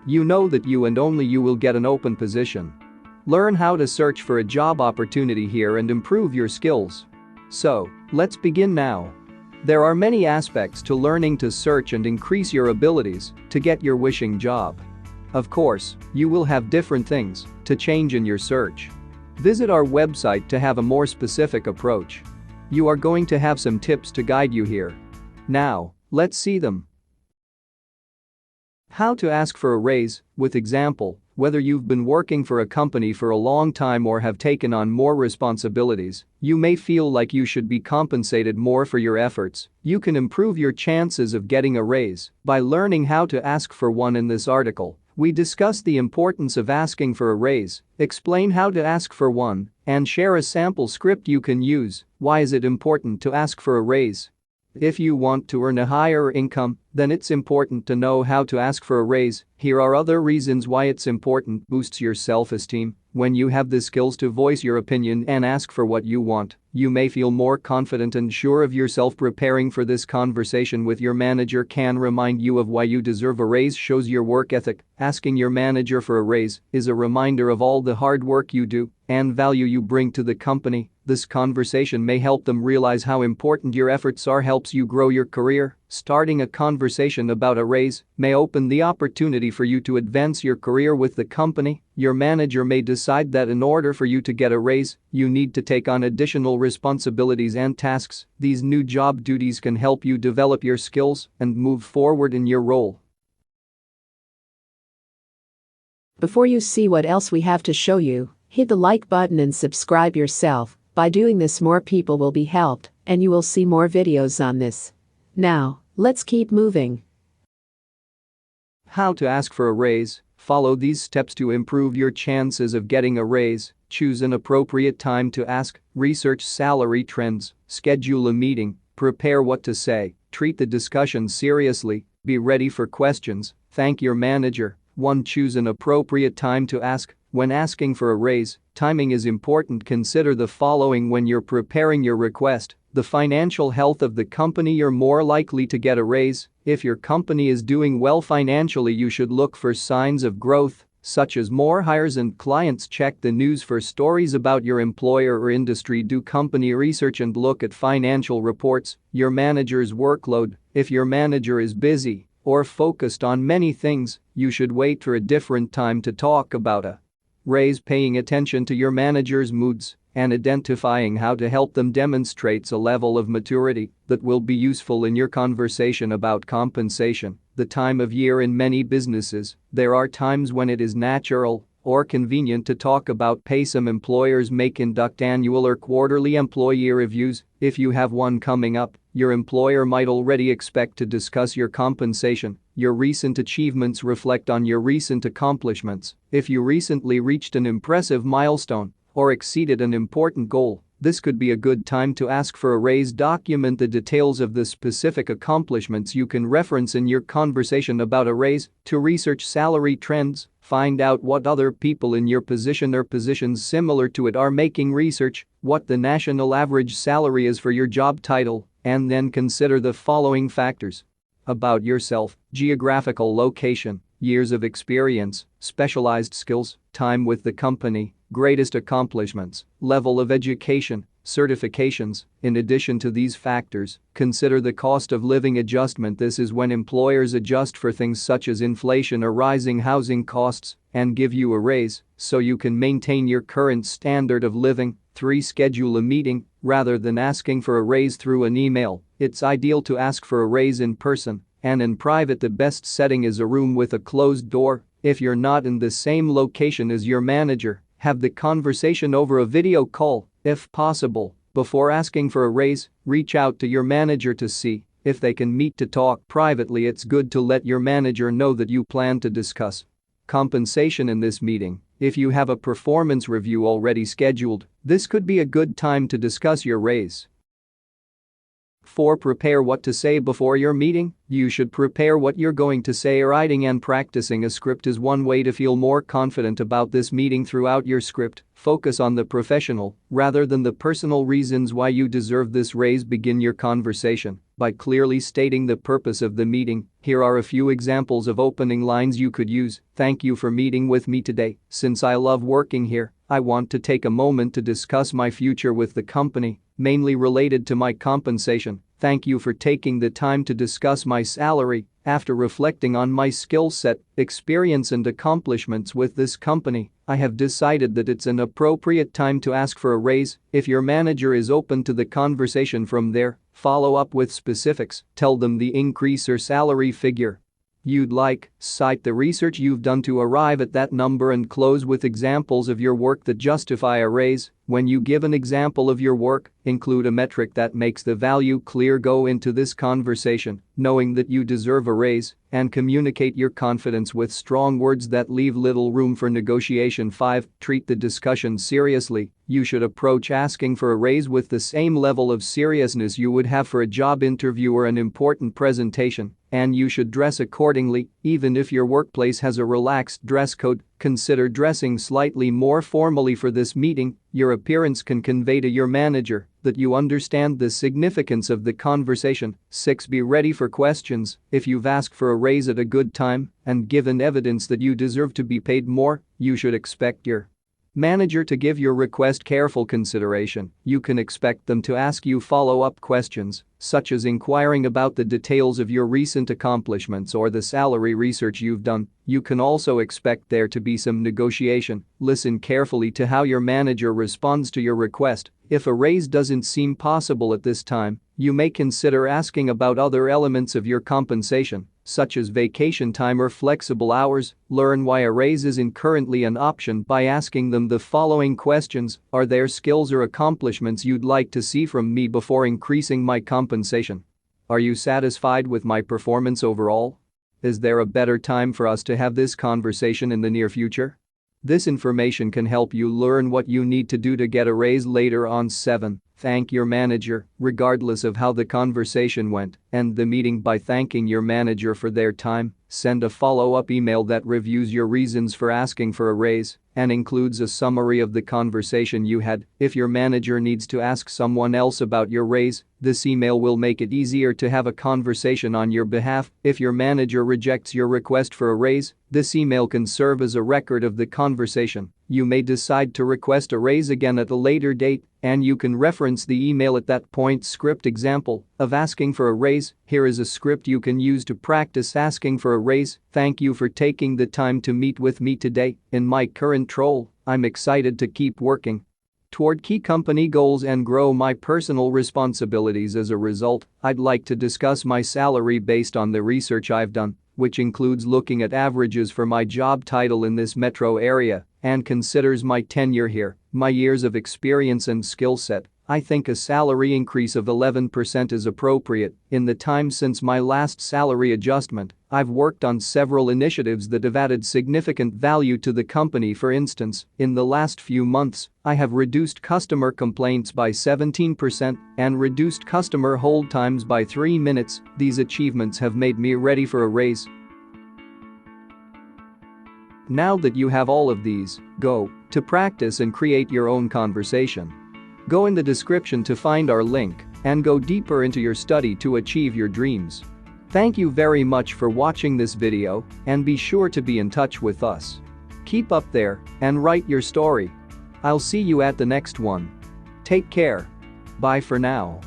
You know that you and only you will get an open position. Learn how to search for a job opportunity here and improve your skills. So, let's begin now. There are many aspects to learning to search and increase your abilities to get your wishing job. Of course, you will have different things to change in your search. Visit our website to have a more specific approach. You are going to have some tips to guide you here. Now, let's see them. How to ask for a raise, with example, whether you've been working for a company for a long time or have taken on more responsibilities, you may feel like you should be compensated more for your efforts. You can improve your chances of getting a raise by learning how to ask for one. In this article, we discuss the importance of asking for a raise, explain how to ask for one, and share a sample script you can use. Why is it important to ask for a raise? If you want to earn a higher income, then it's important to know how to ask for a raise. Here are other reasons why it's important. Boosts your self-esteem. When you have the skills to voice your opinion and ask for what you want, you may feel more confident and sure of yourself. Preparing for this conversation with your manager can remind you of why you deserve a raise. Shows your work ethic. Asking your manager for a raise is a reminder of all the hard work you do and value you bring to the company. This conversation may help them realize how important your efforts are. Helps you grow your career. Starting a conversation about a raise may open the opportunity for you to advance your career with the company. Your manager may decide that in order for you to get a raise, you need to take on additional responsibilities and tasks. These new job duties can help you develop your skills and move forward in your role. Before you see what else we have to show you, hit the like button and subscribe yourself. By doing this, more people will be helped, and you will see more videos on this. Now, let's keep moving. How to ask for a raise. Follow these steps to improve your chances of getting a raise. Choose an appropriate time to ask. Research salary trends. Schedule a meeting. Prepare what to say. Treat the discussion seriously. Be ready for questions. Thank your manager. 1. Choose an appropriate time to ask. When asking for a raise, timing is important. Consider the following when you're preparing your request. The financial health of the company. You're more likely to get a raise if your company is doing well financially. You should look for signs of growth, such as more hires and clients. Check the news for stories about your employer or industry. Do company research and look at financial reports. Your manager's workload. If your manager is busy or focused on many things, you should wait for a different time to talk about a raise. Paying attention to your manager's moods and identifying how to help them demonstrates a level of maturity that will be useful in your conversation about compensation. The time of year. In many businesses, there are times when it is natural or convenient to talk about pay. Some employers may conduct annual or quarterly employee reviews. If you have one coming up, your employer might already expect to discuss your compensation. Your recent achievements. Reflect on your recent accomplishments. If you recently reached an impressive milestone or exceeded an important goal, this could be a good time to ask for a raise. Document the details of the specific accomplishments you can reference in your conversation about a raise. To research salary trends, find out what other people in your position or positions similar to it are making. Research what the national average salary is for your job title, and then consider the following factors about yourself: geographical location, years of experience, specialized skills, time with the company, greatest accomplishments, level of education, certifications. In addition to these factors, consider the cost of living adjustment. This is when employers adjust for things such as inflation or rising housing costs and give you a raise so you can maintain your current standard of living. 3. Schedule a meeting. Rather than asking for a raise through an email, it's ideal to ask for a raise in person and in private. The best setting is a room with a closed door. If you're not in the same location as your manager, have the conversation over a video call, if possible. Before asking for a raise, reach out to your manager to see if they can meet to talk privately. It's good to let your manager know that you plan to discuss compensation in this meeting. If you have a performance review already scheduled, this could be a good time to discuss your raise. 4. Prepare what to say before your meeting. You should prepare what you're going to say. Writing and practicing a script is one way to feel more confident about this meeting. Throughout your script, focus on the professional rather than the personal reasons why you deserve this raise. Begin your conversation by clearly stating the purpose of the meeting. Here are a few examples of opening lines you could use. Thank you for meeting with me today. Since I love working here, I want to take a moment to discuss my future with the company, mainly related to my compensation. Thank you for taking the time to discuss my salary. After reflecting on my skill set, experience and accomplishments with this company, I have decided that it's an appropriate time to ask for a raise. If your manager is open to the conversation from there, follow up with specifics. Tell them the increase or salary figure you'd like, cite the research you've done to arrive at that number, and close with examples of your work that justify a raise. When you give an example of your work, include a metric that makes the value clear. Go into this conversation knowing that you deserve a raise and communicate your confidence with strong words that leave little room for negotiation. 5. Treat the discussion seriously. You should approach asking for a raise with the same level of seriousness you would have for a job interview or an important presentation, and you should dress accordingly. Even if your workplace has a relaxed dress code, consider dressing slightly more formally for this meeting. Your appearance can convey to your manager that you understand the significance of the conversation. 6. Be ready for questions. If you've asked for a raise at a good time and given evidence that you deserve to be paid more, you should expect your manager to give your request careful consideration. You can expect them to ask you follow-up questions, such as inquiring about the details of your recent accomplishments or the salary research you've done. You can also expect there to be some negotiation. Listen carefully to how your manager responds to your request. If a raise doesn't seem possible at this time, you may consider asking about other elements of your compensation, such as vacation time or flexible hours. Learn why a raise isn't currently an option by asking them the following questions. Are there skills or accomplishments you'd like to see from me before increasing my compensation? Are you satisfied with my performance overall? Is there a better time for us to have this conversation in the near future? This information can help you learn what you need to do to get a raise later on. 7. Thank your manager, regardless of how the conversation went. End the meeting by thanking your manager for their time. Send a follow-up email that reviews your reasons for asking for a raise and includes a summary of the conversation you had. If your manager needs to ask someone else about your raise, this email will make it easier to have a conversation on your behalf. If your manager rejects your request for a raise, this email can serve as a record of the conversation. You may decide to request a raise again at a later date, and you can reference the email at that point. Script example of asking for a raise. Here is a script you can use to practice asking for a raise. Thank you for taking the time to meet with me today. In my current role, I'm excited to keep working toward key company goals and grow my personal responsibilities. As a result, I'd like to discuss my salary based on the research I've done, which includes looking at averages for my job title in this metro area and considers my tenure here, my years of experience and skill set. I think a salary increase of 11% is appropriate. In the time since my last salary adjustment, I've worked on several initiatives that have added significant value to the company. For instance, in the last few months, I have reduced customer complaints by 17% and reduced customer hold times by 3 minutes. These achievements have made me ready for a raise. Now that you have all of these, go to practice and create your own conversation. Go in the description to find our link and go deeper into your study to achieve your dreams. Thank you very much for watching this video, and be sure to be in touch with us. Keep up there and write your story. I'll see you at the next one. Take care. Bye for now.